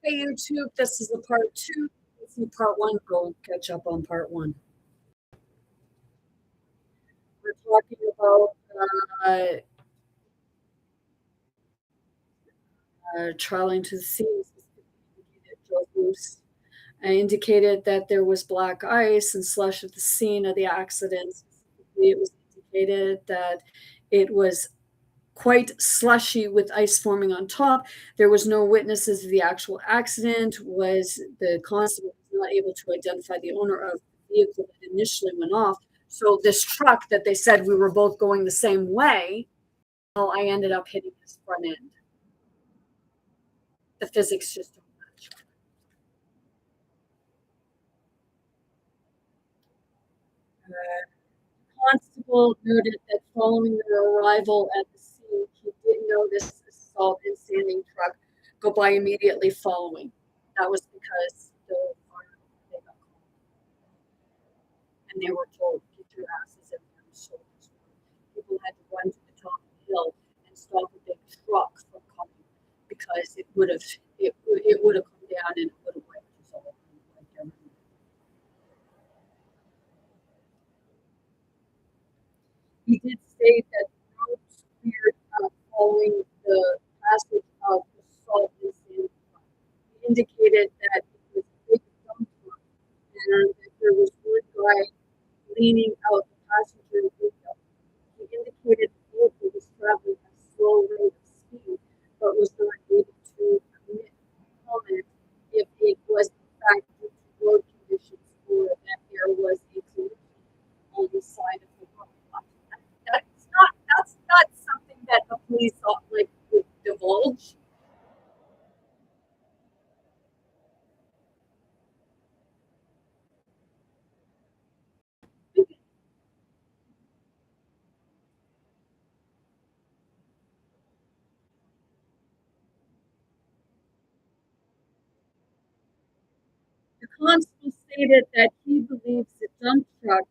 Hey YouTube, this is the part two. Let's see part one. Go catch up on part one. We're talking about traveling to the sea. Joe Bruce indicated that there was black ice and slush at the scene of the accident. It was indicated that it was quite slushy with ice forming on top. There was no witnesses of the actual accident. Was the constable was not able to identify the owner of the vehicle that initially went off. So this truck that they said we were both going the same way, well, I ended up hitting his front end. The physics just don't match. Constable noted that following their arrival at the scene, he did notice a salt and sanding truck go by immediately following. That was because the fire they got called. And they were told, get your asses in there and shoulders. People had to run to the top of the hill and stop a big truck from coming because it would have come down and it would have wiped us all. He did state that the roads cleared following the passage of the salt and sand truck. He indicated that it was a big dump truck and that there was one guy leaning out the passenger window. He indicated the vehicle was traveling at a slow rate of speed, but was not able to comment if it was in fact due to road conditions or that there was a collision on the side of the road. That's not something that a police officer would divulge. The constable stated that he believes the dump truck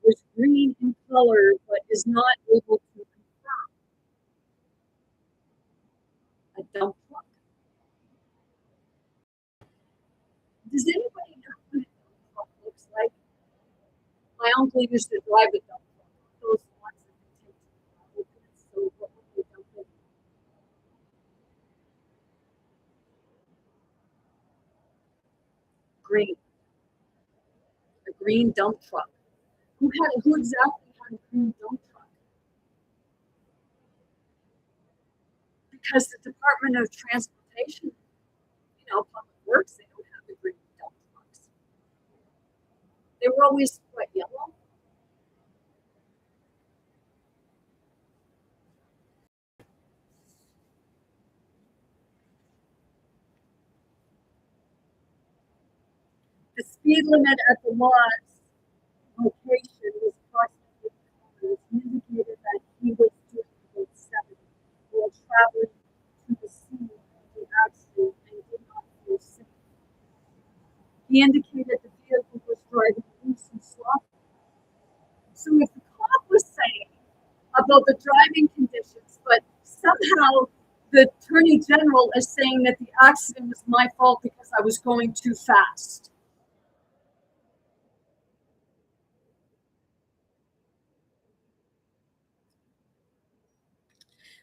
was green in color, but is not able to confirm a dump truck. Does anybody know what a dump truck looks like? My uncle used to drive a dump truck. Those ones that they take to the gravel pits. So what would they dump in? Green. A green dump truck. Who exactly had a green dump truck? Because the Department of Transportation, Public Works, they don't have the green dump trucks. They were always what, yellow? The speed limit at the lodge location was approximately 50 kilometers. He indicated that he was doing about 70 while traveling to the scene of the accident and did not feel safe. He indicated the vehicle was driving loose and sloppy. So if the cop was saying about the driving conditions, but somehow the attorney general is saying that the accident was my fault because I was going too fast.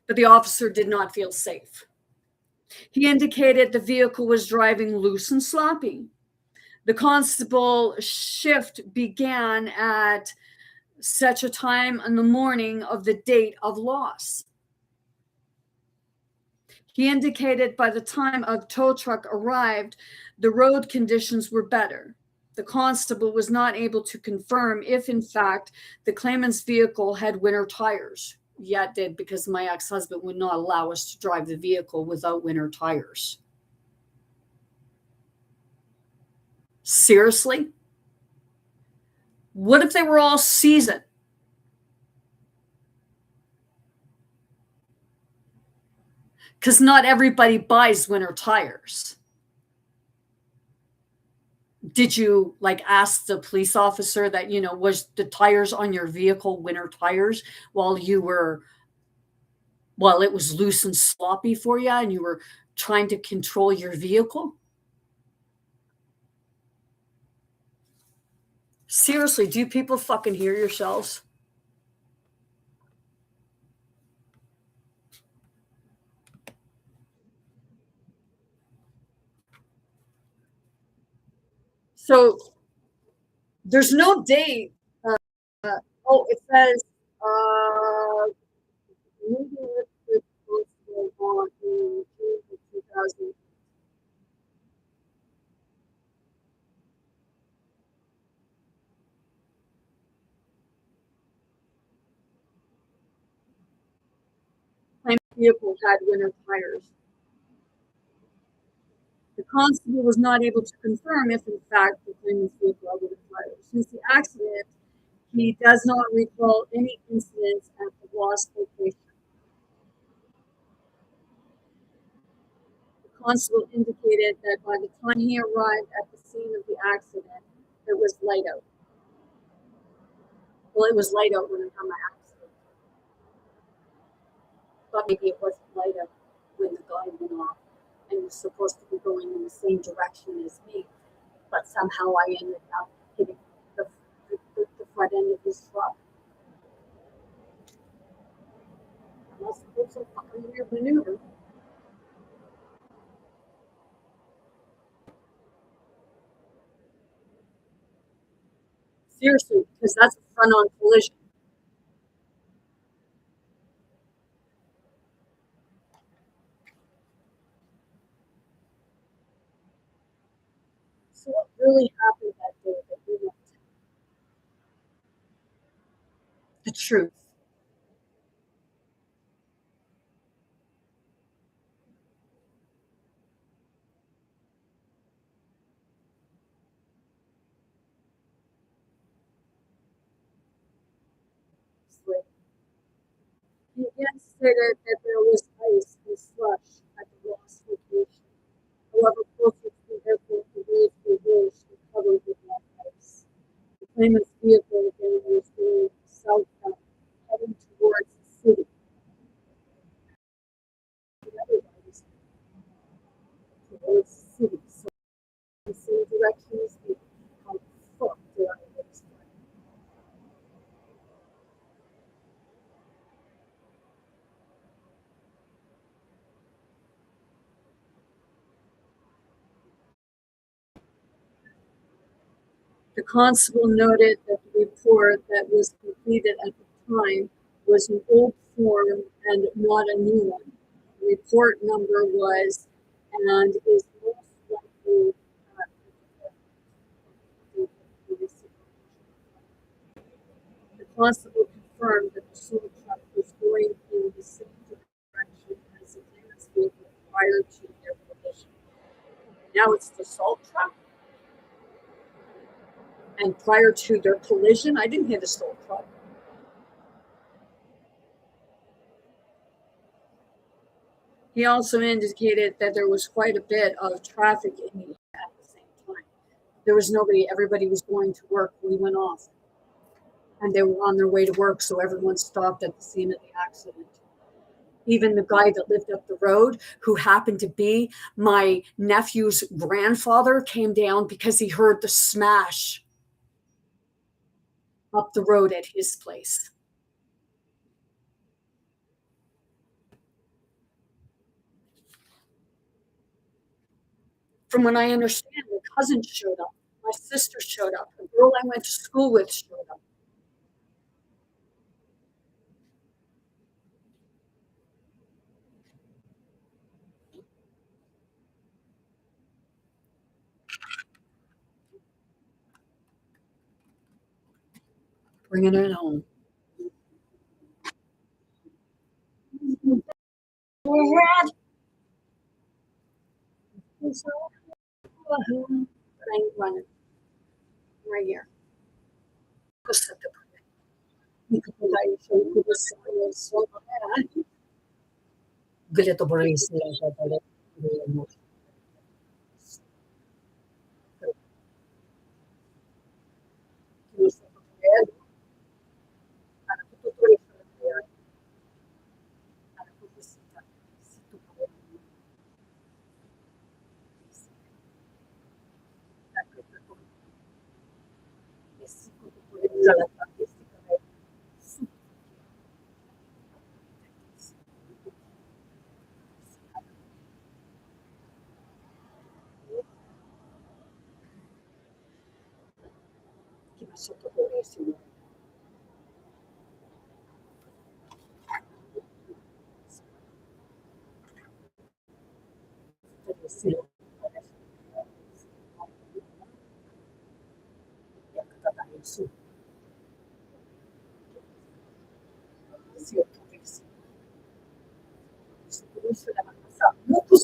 But the officer did not feel safe. He indicated the vehicle was driving loose and sloppy. The constable shift began at such a time in the morning of the date of loss. He indicated by the time a tow truck arrived, the road conditions were better. The constable was not able to confirm if, in fact, the claimant's vehicle had winter tires. Yet did, because my ex-husband would not allow us to drive the vehicle without winter tires. Seriously? What if they were all seasoned? Because not everybody buys winter tires. Did you ask the police officer that, was the tires on your vehicle winter tires while it was loose and sloppy for you and you were trying to control your vehicle? Seriously, do people fucking hear yourselves? So there's no date. Oh, it says maybe it's supposed to go on in June of 2000. Claimed vehicle had winter tires. The constable was not able to confirm if, in fact, the claimant's vehicle had winter tires. Since the accident, he does not recall any incidents at the lost location. The constable indicated that by the time he arrived at the scene of the accident, it was light out. Well, it was light out when it had my accident. But maybe it wasn't light out when the guy went off and was supposed to be going in the same direction as me. But somehow I ended up hitting the front end of his truck. Unless it was a fucking weird maneuver. Seriously, because that's a front-on collision. So what really happened that day that we went? The truth. He again stated that there was ice and slush at the lost location. However, closer to the airport, the roads were washed and covered with wet ice. The claimant's vehicle again was going southbound, heading towards the city. The other one was towards the city, so the same direction as me. How the fuck did I miss that? The constable noted that the report that was completed at the time was an old form and not a new one. The report number was and is most likely the constable confirmed that the sewer truck was going in the same direction as the claimant's vehicle prior to their collision. Now it's the salt truck. And prior to their collision, I didn't hit a salt truck. He also indicated that there was quite a bit of traffic in the at the same time. There was nobody, everybody was going to work when he went off. And they were on their way to work, so everyone stopped at the scene of the accident. Even the guy that lived up the road, who happened to be my nephew's grandfather, came down because he heard the smash up the road at his place. From what I understand, my cousin showed up, my sister showed up, a girl I went to school with showed up. Bringing it home. I ain't running right here. Ganito po rin sila sa palit. sotto purissimo. Sì. Su. Sì, ho capito. Su questo è la cosa molto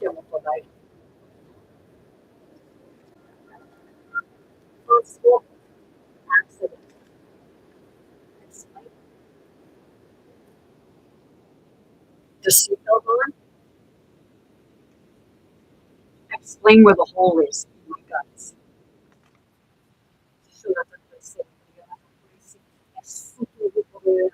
stiamo un po' dai. Possible accident. Explain. The seatbelt on. Explain where the hole is in my guts. So that the person è super duper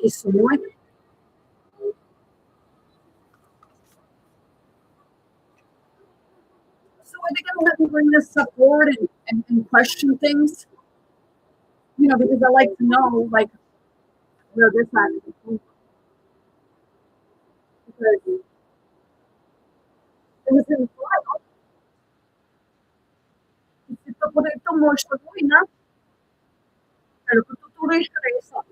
che sono so are they gonna let me bring this stuff forward and question things? You know, because I like to know like where this actually came from. Because it was in the file. Se to to mostro lui, no? Pero que tu regresa.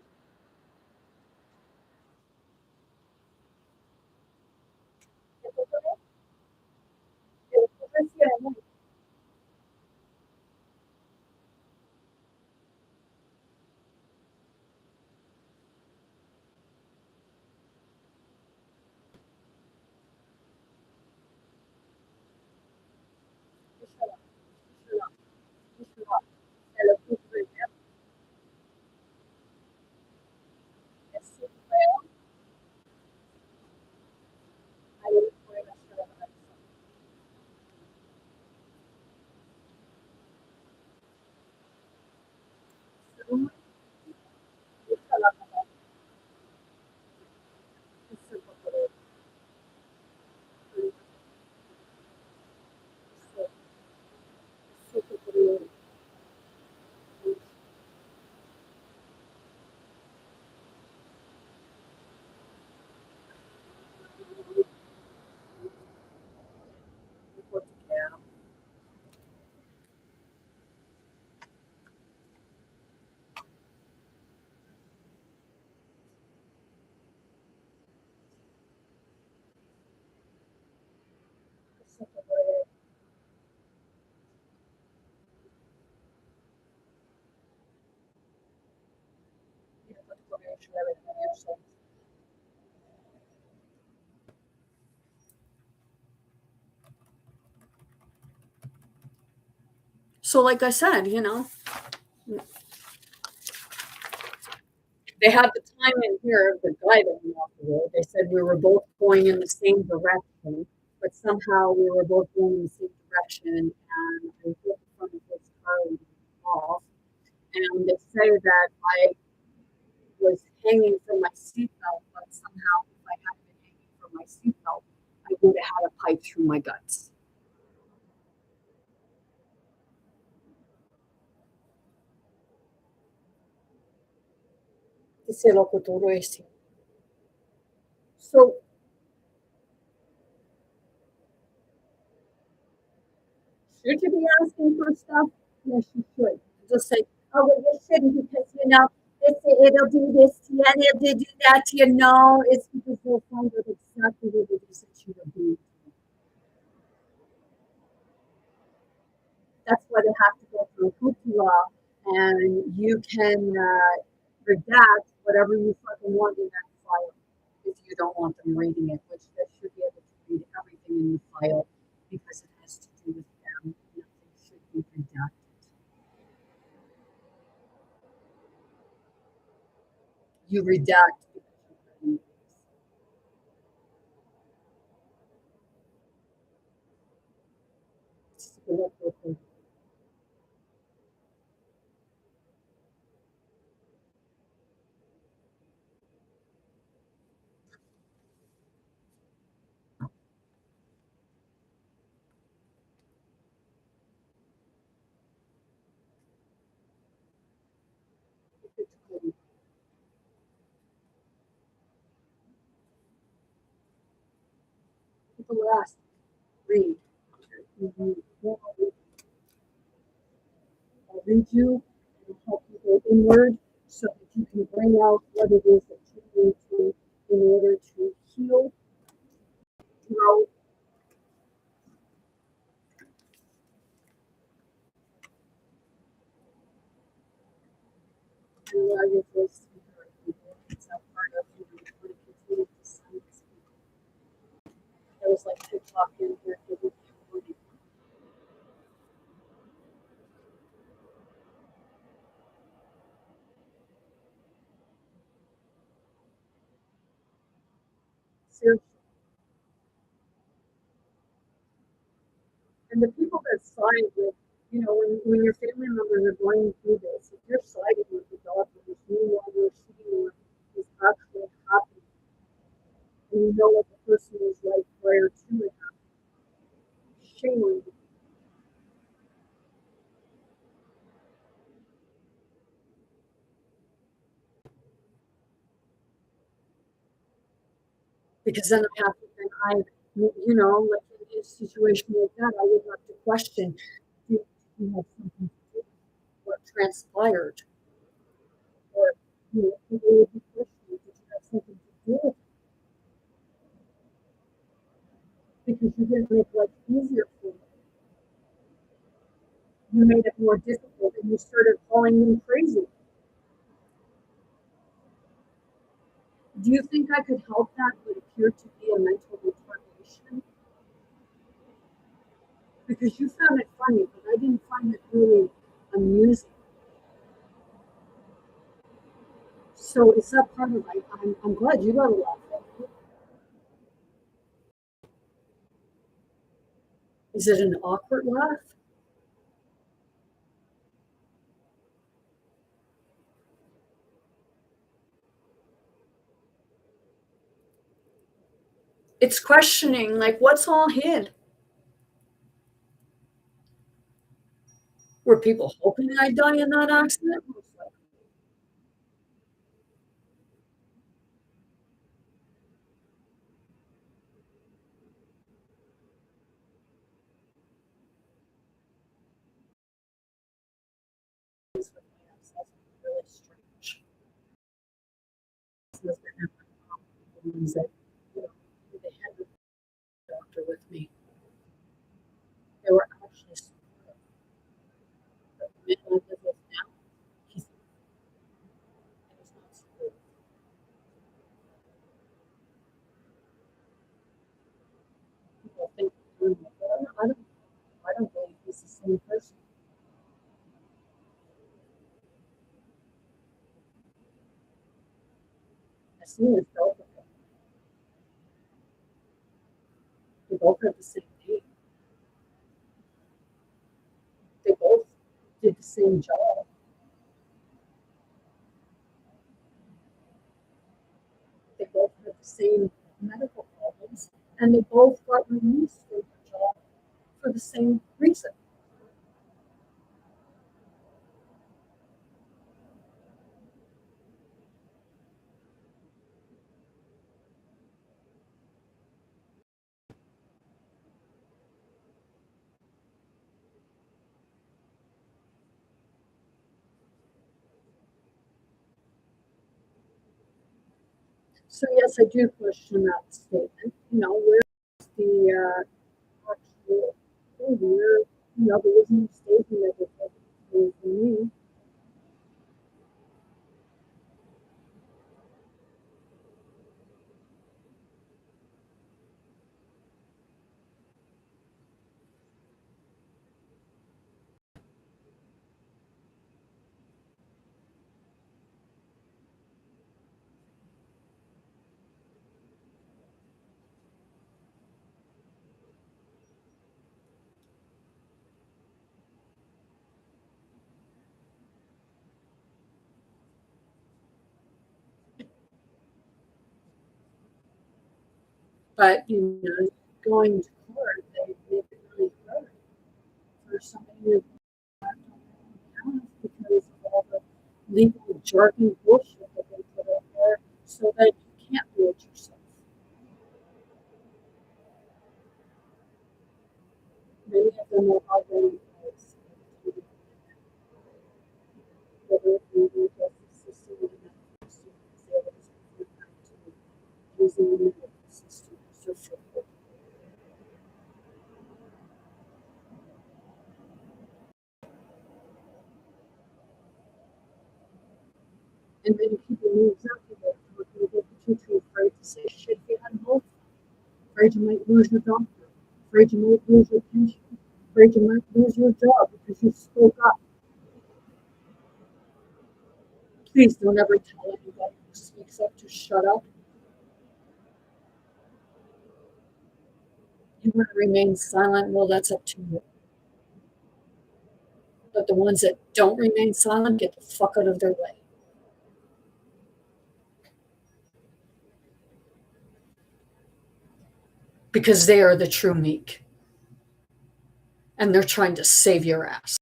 So, like I said, you know, they had the time in here of the guy that went off the road. They said we were both going in the same direction, but somehow we were both going in the same direction, and I hit the front of his car and off. And they say that I was hanging from my seatbelt, but somehow if I hadn't been hanging from my seatbelt, I would have had a pipe through my guts. Ese locutor ese. So should you be asking for stuff? Yes, you should. Just say, oh, well, you shouldn't because, you know, it'll do this to you and it'll do that to you. No, it's because they'll find out exactly what it is that you are doing. That's why they have to go through hoopla and you can redact whatever you fucking want in that file if you don't want them reading it, which they should be able to read everything in the file because it has to do with them. Nothing should be redacted. You redact because the last read. I'll read you and help you go inward so that you can bring out what it is that you need to in order to heal, grow. And allow your voice to be heard. It's not part of you. You want to continue to silence people. There was like TikTok in here giving you warning. Seriously. And the people that side with, when your family members are going through this, if you're siding with the doctors, meanwhile you're seeing what is actually happening, and you know what the person was like prior to it happening, shame on you. Because then like in a situation like that, I would have to question, do you have something to do with what transpired? Or, people would be questioning, did you have something to do with it? Because you didn't make life easier for them. You made it more difficult and you started calling them crazy. Do you think I could help that would appear to be a mental retardation? Because you found it funny, but I didn't find it really amusing. So is that part of like I'm glad you got a laugh at it. Is it an awkward laugh? It's questioning like what's all hid? Were people hoping I'd die in that accident? It's really strange. The ones that, they had the doctor with me. They were actually supportive. But the man I live with now, he's not supportive. People think I don't believe he's the same person. I see his both of them. They both have the same name. They both did the same job. They both had the same medical problems, and they both got released from their job for the same reason. So yes, I do question that statement. Where's the actual thing where there was no statement that was for me. But going to court, they make it really hard for somebody who because of all the legal jargon bullshit that they put out there so that you can't do it yourself. and many people knew exactly what they were going to get too afraid to say shit they hadn't voted for. Afraid you might lose your doctor, afraid you might lose your pension, afraid you might lose your job because you spoke up. Please don't ever tell anybody who speaks up to shut up. You want to remain silent? Well, that's up to you. But the ones that don't remain silent, get the fuck out of their way. Because they are the true meek. And they're trying to save your ass.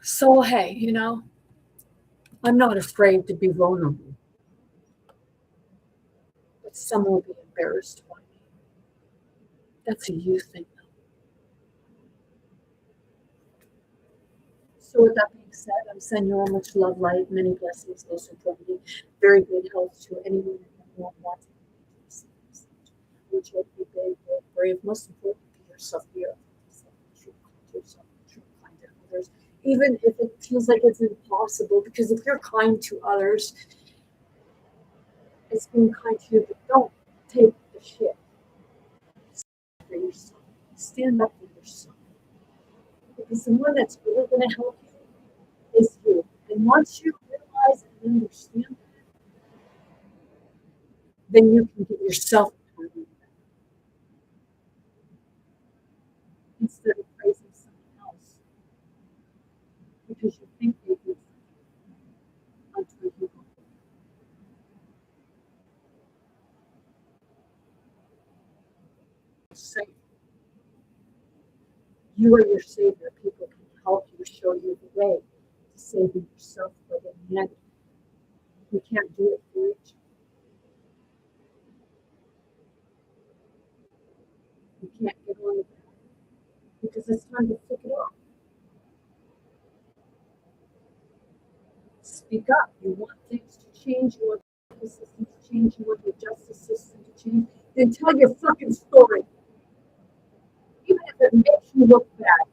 So, hey, I'm not afraid to be vulnerable. But some will be embarrassed by me. That's a you thing, though. So, with that being said, I'm sending you all much love, light, many blessings, most importantly, very good health to anyone and everyone watching. Which will be brave, most importantly, be yourself, be true to yourself, true kind to others. Even if it feels like it's impossible, because if you're kind to others, it's being kind to you, but don't take the shit. Stand for yourself. Stand up for yourself. Because the one that's really going to help you is you. And once you realize and understand that, then you can give yourself time instead of praising someone else because you think they did something until you don't. Safe. You are your savior. People can help you, show you the way to saving yourself, but in the end, you can't do it for each. You can't get on with that because it's time to pick it up. Speak up. You want things to change. You want the system to change. You want the justice system to change. Then tell your fucking story. Even if it makes you look bad,